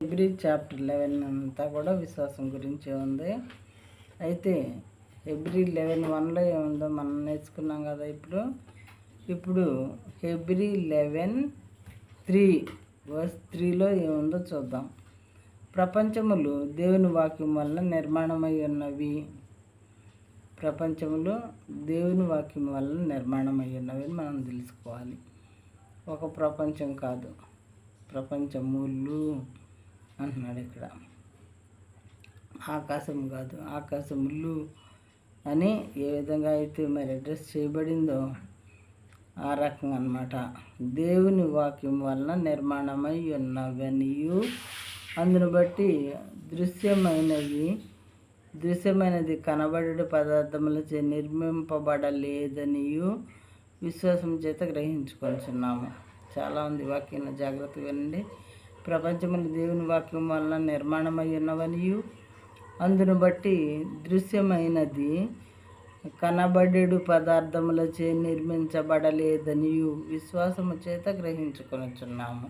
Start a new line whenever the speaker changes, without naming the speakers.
Hebrew chapter 11 అంతా కూడా విశ్వాసం గురించే ఉంది. అయితే హెబ్రీ 11:1లో ఏముందో మనం నేర్చుకున్నాం కదా. ఇప్పుడు హెబ్రీ 11:3 ఏముందో చూద్దాం. ప్రపంచములు దేవుని వాక్యం వలన నిర్మాణమై ఉన్నవి. ప్రపంచములు దేవుని వాక్యం వలన నిర్మాణమై ఉన్నవి మనం తెలుసుకోవాలి. ఒక ప్రపంచం కాదు, ప్రపంచములు అంటున్నాడు ఇక్కడ. ఆకాశం కాదు, ఆకాశములు అని ఏ విధంగా అయితే మరి అడ్రస్ చేయబడిందో ఆ రకంగా అన్నమాట. దేవుని వాక్యం వలన నిర్మాణమై ఉన్నవనియు, అందును బట్టి దృశ్యమైనది కనబడే పదార్థములచే నిర్మింపబడలేదనియు విశ్వాసం చేత గ్రహించుకొనుచున్నాము. చాలా ఉంది వాక్యం, జాగ్రత్తగా వినండి. ప్రపంచములు దేవుని వాక్యం వలన నిర్మాణమై ఉన్నవనియు, అందును బట్టి దృశ్యమైనది కనబడేడు పదార్థములచే నిర్మించబడలేదనియు విశ్వాసము చేత గ్రహించుకొనుచున్నాము.